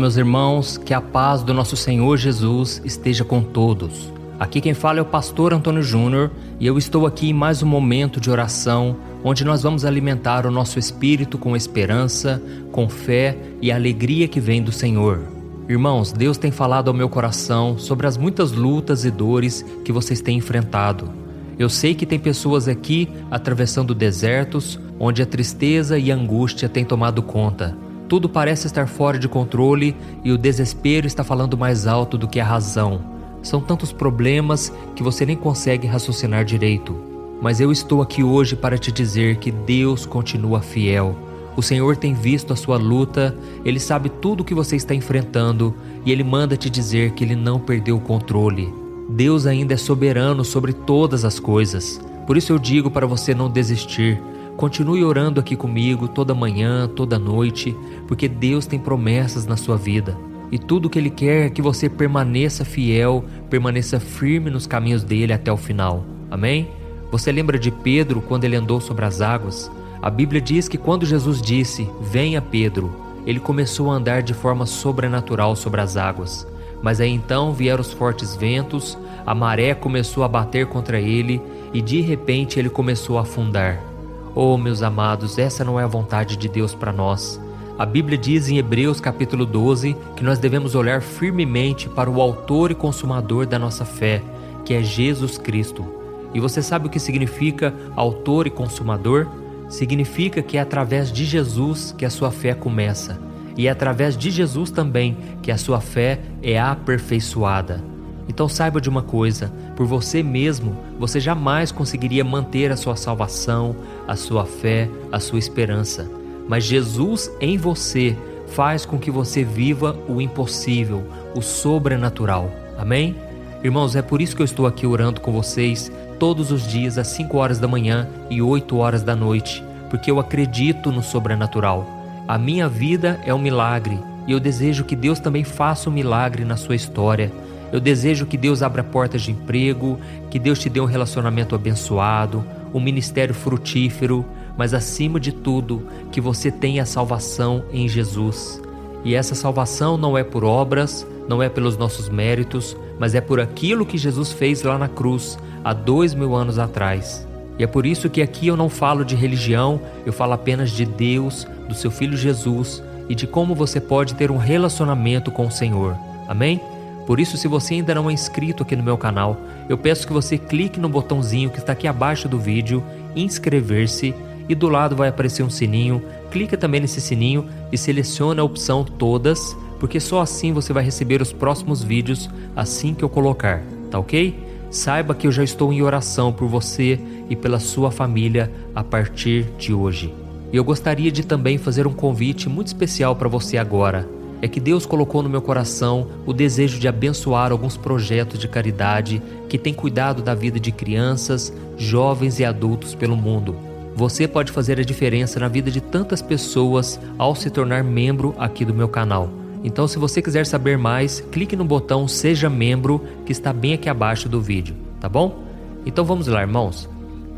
meus irmãos, que a paz do nosso Senhor Jesus esteja com todos. Aqui quem fala é o pastor Antônio Júnior e eu estou aqui em mais um momento de oração, onde nós vamos alimentar o nosso espírito com esperança, com fé e alegria que vem do Senhor. Irmãos, Deus tem falado ao meu coração sobre as muitas lutas e dores que vocês têm enfrentado. Eu sei que tem pessoas aqui atravessando desertos, onde a tristeza e a angústia têm tomado conta. Tudo parece estar fora de controle e o desespero está falando mais alto do que a razão. São tantos problemas que você nem consegue raciocinar direito. Mas eu estou aqui hoje para te dizer que Deus continua fiel. O Senhor tem visto a sua luta, Ele sabe tudo o que você está enfrentando e Ele manda te dizer que Ele não perdeu o controle. Deus ainda é soberano sobre todas as coisas. Por isso eu digo para você não desistir. Continue orando aqui comigo toda manhã, toda noite, porque Deus tem promessas na sua vida. E tudo que Ele quer é que você permaneça fiel, permaneça firme nos caminhos dEle até o final. Amém? Você lembra de Pedro quando ele andou sobre as águas? A Bíblia diz que quando Jesus disse, venha Pedro, ele começou a andar de forma sobrenatural sobre as águas. Mas aí então vieram os fortes ventos, a maré começou a bater contra ele e de repente ele começou a afundar. Oh, meus amados, essa não é a vontade de Deus para nós. A Bíblia diz em Hebreus capítulo 12 que nós devemos olhar firmemente para o autor e consumador da nossa fé, que é Jesus Cristo. E você sabe o que significa autor e consumador? Significa que é através de Jesus que a sua fé começa. E é através de Jesus também que a sua fé é aperfeiçoada. Então saiba de uma coisa, por você mesmo, você jamais conseguiria manter a sua salvação, a sua fé, a sua esperança. Mas Jesus em você faz com que você viva o impossível, o sobrenatural. Amém? Irmãos, é por isso que eu estou aqui orando com vocês todos os dias às 5 horas da manhã e 8 horas da noite, porque eu acredito no sobrenatural. A minha vida é um milagre e eu desejo que Deus também faça um milagre na sua história. Eu desejo que Deus abra portas de emprego, que Deus te dê um relacionamento abençoado, um ministério frutífero, mas acima de tudo, que você tenha a salvação em Jesus. E essa salvação não é por obras, não é pelos nossos méritos, mas é por aquilo que Jesus fez lá na cruz, há 2000 anos atrás. E é por isso que aqui eu não falo de religião, eu falo apenas de Deus, do seu Filho Jesus e de como você pode ter um relacionamento com o Senhor. Amém? Por isso, se você ainda não é inscrito aqui no meu canal, eu peço que você clique no botãozinho que está aqui abaixo do vídeo, inscrever-se, e do lado vai aparecer um sininho. Clica também nesse sininho e selecione a opção todas, porque só assim você vai receber os próximos vídeos assim que eu colocar, tá ok? Saiba que eu já estou em oração por você e pela sua família a partir de hoje. E eu gostaria de também fazer um convite muito especial para você agora. É que Deus colocou no meu coração o desejo de abençoar alguns projetos de caridade que têm cuidado da vida de crianças, jovens e adultos pelo mundo. Você pode fazer a diferença na vida de tantas pessoas ao se tornar membro aqui do meu canal. Então, se você quiser saber mais, clique no botão Seja Membro, que está bem aqui abaixo do vídeo, tá bom? Então vamos lá, irmãos.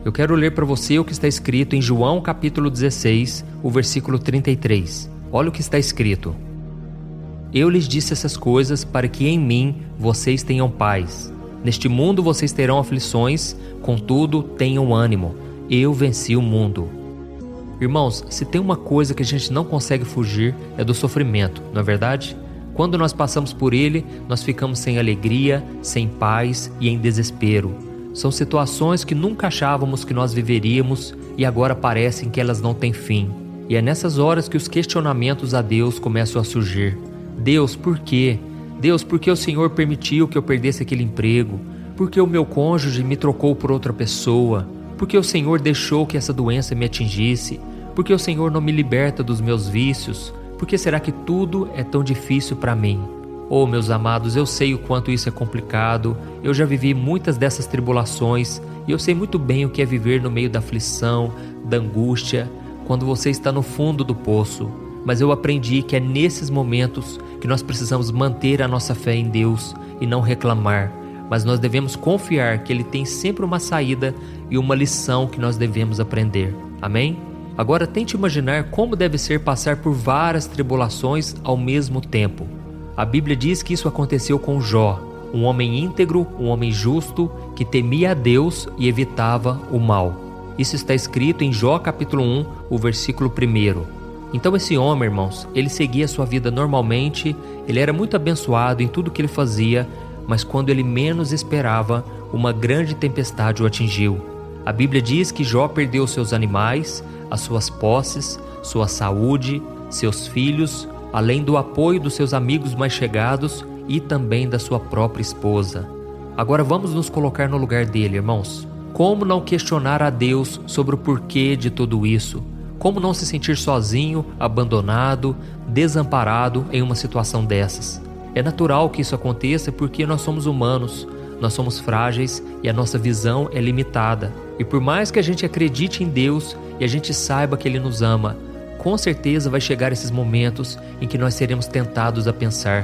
Eu quero ler para você o que está escrito em João capítulo 16, o versículo 33. Olha o que está escrito. Eu lhes disse essas coisas para que em mim vocês tenham paz. Neste mundo vocês terão aflições, contudo tenham ânimo. Eu venci o mundo. Irmãos, se tem uma coisa que a gente não consegue fugir é do sofrimento, não é verdade? Quando nós passamos por ele, nós ficamos sem alegria, sem paz e em desespero. São situações que nunca achávamos que nós viveríamos e agora parecem que elas não têm fim. E é nessas horas que os questionamentos a Deus começam a surgir. Deus, por quê? Deus, por que o Senhor permitiu que eu perdesse aquele emprego? Por que o meu cônjuge me trocou por outra pessoa? Por que o Senhor deixou que essa doença me atingisse? Por que o Senhor não me liberta dos meus vícios? Por que será que tudo é tão difícil para mim? Oh, meus amados, eu sei o quanto isso é complicado. Eu já vivi muitas dessas tribulações e eu sei muito bem o que é viver no meio da aflição, da angústia, quando você está no fundo do poço. Mas eu aprendi que é nesses momentos que nós precisamos manter a nossa fé em Deus e não reclamar. Mas nós devemos confiar que Ele tem sempre uma saída e uma lição que nós devemos aprender. Amém? Agora tente imaginar como deve ser passar por várias tribulações ao mesmo tempo. A Bíblia diz que isso aconteceu com Jó, um homem íntegro, um homem justo, que temia a Deus e evitava o mal. Isso está escrito em Jó capítulo 1, o versículo 1. Então esse homem, irmãos, ele seguia a sua vida normalmente, ele era muito abençoado em tudo que ele fazia, mas quando ele menos esperava, uma grande tempestade o atingiu. A Bíblia diz que Jó perdeu seus animais, as suas posses, sua saúde, seus filhos, além do apoio dos seus amigos mais chegados e também da sua própria esposa. Agora vamos nos colocar no lugar dele, irmãos. Como não questionar a Deus sobre o porquê de tudo isso? Como não se sentir sozinho, abandonado, desamparado em uma situação dessas? É natural que isso aconteça porque nós somos humanos, nós somos frágeis e a nossa visão é limitada. E por mais que a gente acredite em Deus e a gente saiba que Ele nos ama, com certeza vai chegar esses momentos em que nós seremos tentados a pensar: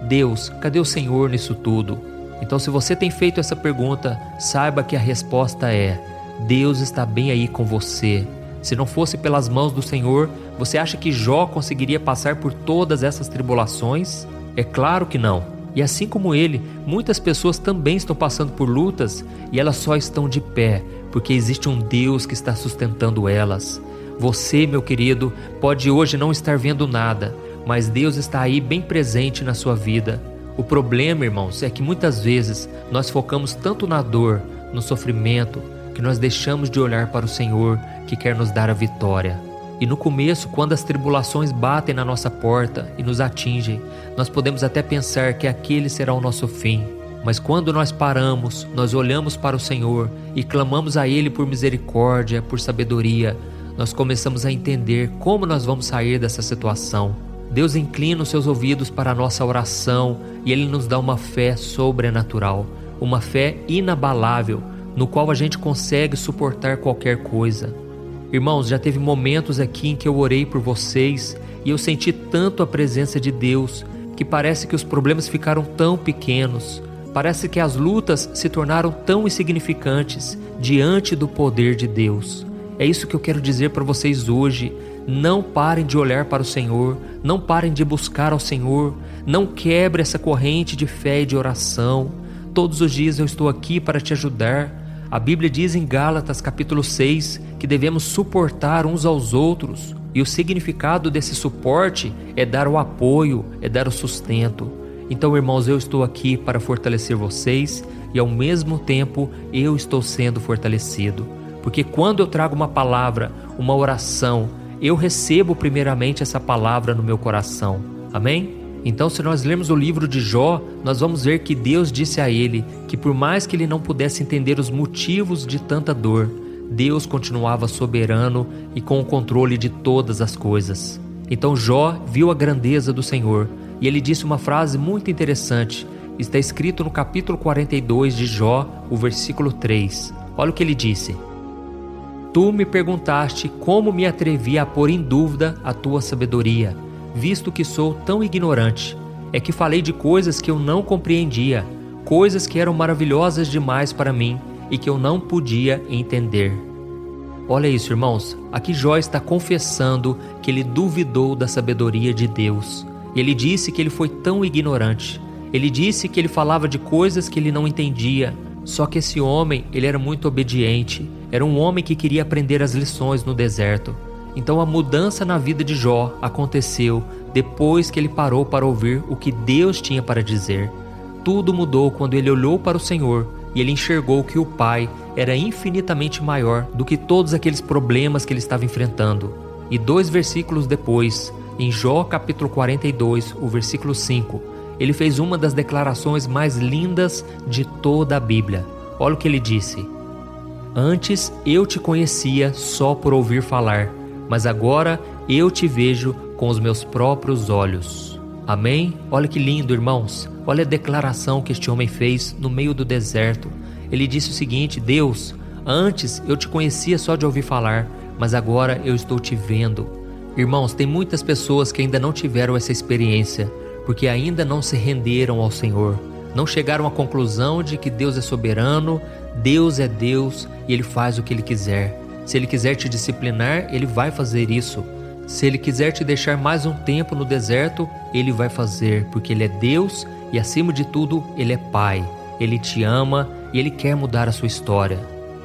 Deus, cadê o Senhor nisso tudo? Então, se você tem feito essa pergunta, saiba que a resposta é: Deus está bem aí com você. Se não fosse pelas mãos do Senhor, você acha que Jó conseguiria passar por todas essas tribulações? É claro que não. E assim como ele, muitas pessoas também estão passando por lutas e elas só estão de pé porque existe um Deus que está sustentando elas. Você, meu querido, pode hoje não estar vendo nada, mas Deus está aí bem presente na sua vida. O problema, irmãos, é que muitas vezes nós focamos tanto na dor, no sofrimento, que nós deixamos de olhar para o Senhor que quer nos dar a vitória. E no começo, quando as tribulações batem na nossa porta e nos atingem, nós podemos até pensar que aquele será o nosso fim. Mas quando nós paramos, nós olhamos para o Senhor e clamamos a Ele por misericórdia, por sabedoria, nós começamos a entender como nós vamos sair dessa situação. Deus inclina os seus ouvidos para a nossa oração e Ele nos dá uma fé sobrenatural, uma fé inabalável, no qual a gente consegue suportar qualquer coisa. Irmãos, já teve momentos aqui em que eu orei por vocês e eu senti tanto a presença de Deus que parece que os problemas ficaram tão pequenos, parece que as lutas se tornaram tão insignificantes diante do poder de Deus. É isso que eu quero dizer para vocês hoje. Não parem de olhar para o Senhor, não parem de buscar ao Senhor, não quebre essa corrente de fé e de oração. Todos os dias eu estou aqui para te ajudar. A Bíblia diz em Gálatas capítulo 6 que devemos suportar uns aos outros, e o significado desse suporte é dar o apoio, é dar o sustento. Então, irmãos, eu estou aqui para fortalecer vocês e ao mesmo tempo eu estou sendo fortalecido, porque quando eu trago uma palavra, uma oração, eu recebo primeiramente essa palavra no meu coração. Amém? Então, se nós lermos o livro de Jó, nós vamos ver que Deus disse a ele que por mais que ele não pudesse entender os motivos de tanta dor, Deus continuava soberano e com o controle de todas as coisas. Então Jó viu a grandeza do Senhor e ele disse uma frase muito interessante. Está escrito no capítulo 42 de Jó, o versículo 3. Olha o que ele disse: Tu me perguntaste como me atrevi a pôr em dúvida a tua sabedoria, visto que sou tão ignorante. É que falei de coisas que eu não compreendia, coisas que eram maravilhosas demais para mim e que eu não podia entender. Olha isso, irmãos. Aqui Jó está confessando que ele duvidou da sabedoria de Deus. Ele disse que ele foi tão ignorante. Ele disse que ele falava de coisas que ele não entendia. Só que esse homem, ele era muito obediente. Era um homem que queria aprender as lições no deserto. Então a mudança na vida de Jó aconteceu depois que ele parou para ouvir o que Deus tinha para dizer. Tudo mudou quando ele olhou para o Senhor e ele enxergou que o Pai era infinitamente maior do que todos aqueles problemas que ele estava enfrentando. E 2 versículos depois, em Jó capítulo 42, o versículo 5, ele fez uma das declarações mais lindas de toda a Bíblia. Olha o que ele disse: Antes eu te conhecia só por ouvir falar, mas agora eu te vejo com os meus próprios olhos. Amém? Olha que lindo, irmãos. Olha a declaração que este homem fez no meio do deserto. Ele disse o seguinte: Deus, antes eu te conhecia só de ouvir falar, mas agora eu estou te vendo. Irmãos, tem muitas pessoas que ainda não tiveram essa experiência, porque ainda não se renderam ao Senhor. Não chegaram à conclusão de que Deus é soberano, Deus é Deus e Ele faz o que Ele quiser. Se Ele quiser te disciplinar, Ele vai fazer isso. Se Ele quiser te deixar mais um tempo no deserto, Ele vai fazer, porque Ele é Deus e, acima de tudo, Ele é Pai. Ele te ama e Ele quer mudar a sua história.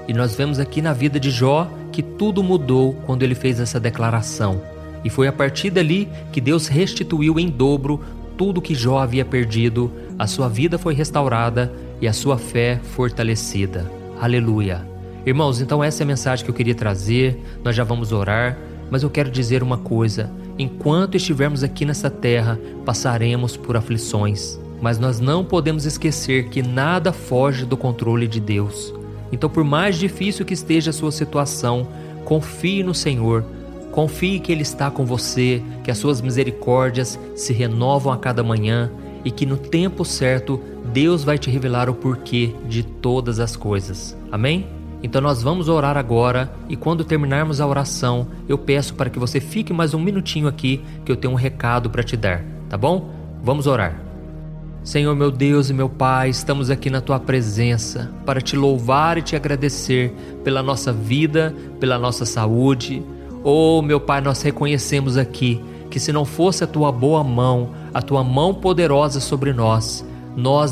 E nós vemos aqui na vida de Jó que tudo mudou quando ele fez essa declaração. E foi a partir dali que Deus restituiu em dobro tudo que Jó havia perdido, a sua vida foi restaurada e a sua fé fortalecida. Aleluia! Irmãos, então essa é a mensagem que eu queria trazer. Nós já vamos orar, mas eu quero dizer uma coisa: enquanto estivermos aqui nessa terra, passaremos por aflições, mas nós não podemos esquecer que nada foge do controle de Deus. Então, por mais difícil que esteja a sua situação, confie no Senhor, confie que Ele está com você, que as suas misericórdias se renovam a cada manhã e que no tempo certo Deus vai te revelar o porquê de todas as coisas. Amém? Então nós vamos orar agora e quando terminarmos a oração, eu peço para que você fique mais um minutinho aqui que eu tenho um recado para te dar, tá bom? Vamos orar. Senhor meu Deus e meu Pai, estamos aqui na Tua presença para Te louvar e Te agradecer pela nossa vida, pela nossa saúde. Oh meu Pai, nós reconhecemos aqui que se não fosse a Tua boa mão, a Tua mão poderosa sobre nós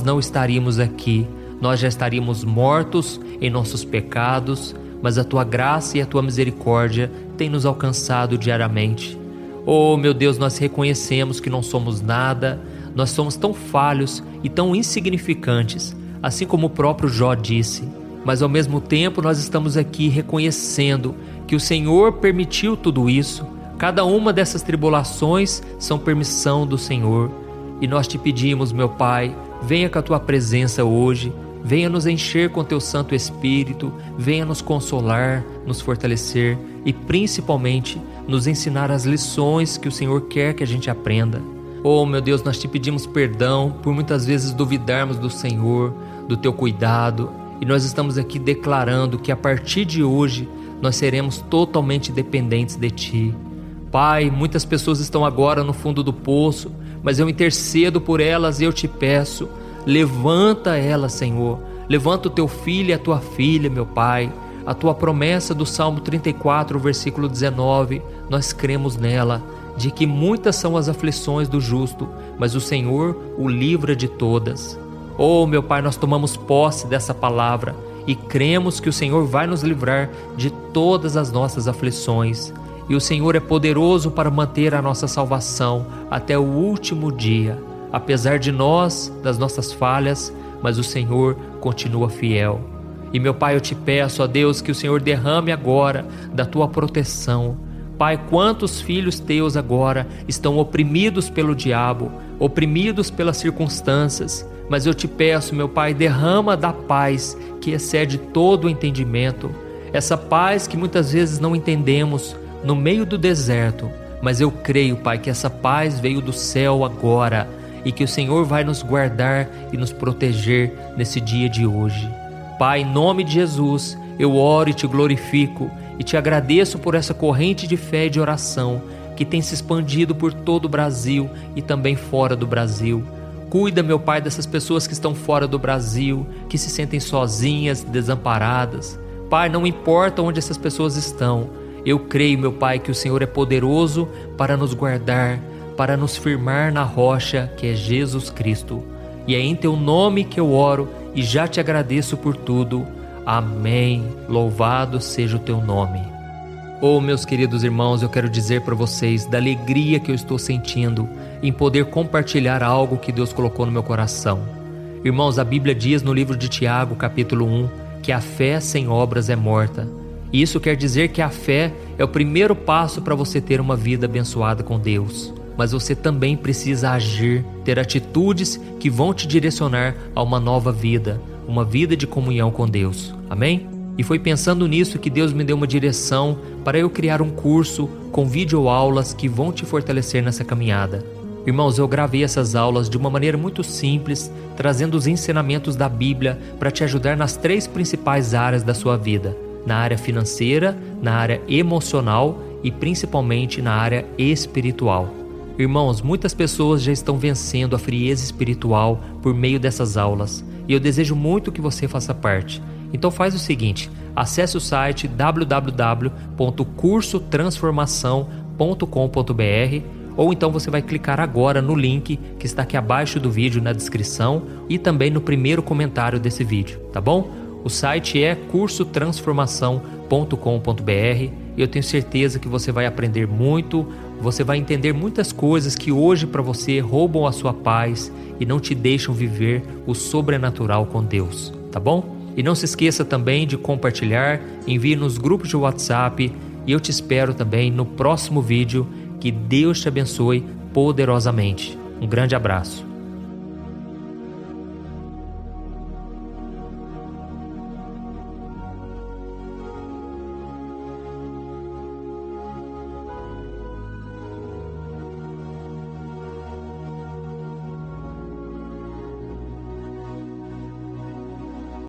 não estaríamos aqui. Nós já estaríamos mortos em nossos pecados, mas a Tua graça e a Tua misericórdia têm nos alcançado diariamente. Oh meu Deus, nós reconhecemos que não somos nada, nós somos tão falhos e tão insignificantes, assim como o próprio Jó disse. Mas ao mesmo tempo nós estamos aqui reconhecendo que o Senhor permitiu tudo isso. Cada uma dessas tribulações são permissão do Senhor. E nós te pedimos, meu Pai, venha com a Tua presença hoje, venha nos encher com Teu Santo Espírito, venha nos consolar, nos fortalecer e principalmente nos ensinar as lições que o Senhor quer que a gente aprenda. Oh meu Deus, nós te pedimos perdão por muitas vezes duvidarmos do Senhor, do Teu cuidado, e nós estamos aqui declarando que a partir de hoje nós seremos totalmente dependentes de Ti. Pai, muitas pessoas estão agora no fundo do poço, mas eu intercedo por elas e eu te peço, levanta elas, Senhor, levanta o Teu filho e a Tua filha, meu Pai. A Tua promessa do Salmo 34, versículo 19, nós cremos nela, de que muitas são as aflições do justo, mas o Senhor o livra de todas. Oh, meu Pai, nós tomamos posse dessa palavra e cremos que o Senhor vai nos livrar de todas as nossas aflições. E o Senhor é poderoso para manter a nossa salvação até o último dia. Apesar de nós, das nossas falhas, mas o Senhor continua fiel. E meu Pai, eu te peço, ó Deus, que o Senhor derrame agora da Tua proteção. Pai, quantos filhos Teus agora estão oprimidos pelo diabo, oprimidos pelas circunstâncias, mas eu te peço, meu Pai, derrama da paz que excede todo o entendimento, essa paz que muitas vezes não entendemos no meio do deserto, mas eu creio, Pai, que essa paz veio do céu agora e que o Senhor vai nos guardar e nos proteger nesse dia de hoje. Pai, em nome de Jesus, eu oro e Te glorifico e Te agradeço por essa corrente de fé e de oração que tem se expandido por todo o Brasil e também fora do Brasil. Cuida, meu Pai, dessas pessoas que estão fora do Brasil, que se sentem sozinhas, desamparadas. Pai, não importa onde essas pessoas estão, eu creio, meu Pai, que o Senhor é poderoso para nos guardar, para nos firmar na rocha que é Jesus Cristo. E é em Teu nome que eu oro e já Te agradeço por tudo. Amém. Louvado seja o Teu nome. Oh, meus queridos irmãos, eu quero dizer para vocês da alegria que eu estou sentindo em poder compartilhar algo que Deus colocou no meu coração. Irmãos, a Bíblia diz no livro de Tiago, capítulo 1, que a fé sem obras é morta. E isso quer dizer que a fé é o primeiro passo para você ter uma vida abençoada com Deus. Mas você também precisa agir, ter atitudes que vão te direcionar a uma nova vida, uma vida de comunhão com Deus. Amém? E foi pensando nisso que Deus me deu uma direção para eu criar um curso com videoaulas que vão te fortalecer nessa caminhada. Irmãos, eu gravei essas aulas de uma maneira muito simples, trazendo os ensinamentos da Bíblia para te ajudar nas 3 principais áreas da sua vida: na área financeira, na área emocional e principalmente na área espiritual. Irmãos, muitas pessoas já estão vencendo a frieza espiritual por meio dessas aulas e eu desejo muito que você faça parte. Então faz o seguinte, acesse o site www.cursotransformação.com ou então você vai clicar agora no link que está aqui abaixo do vídeo na descrição e também no primeiro comentário desse vídeo, tá bom? O site é cursotransformação.com.br e eu tenho certeza que você vai aprender muito, você vai entender muitas coisas que hoje para você roubam a sua paz e não te deixam viver o sobrenatural com Deus, tá bom? E não se esqueça também de compartilhar, envie nos grupos de WhatsApp e eu te espero também no próximo vídeo. Que Deus te abençoe poderosamente. Um grande abraço.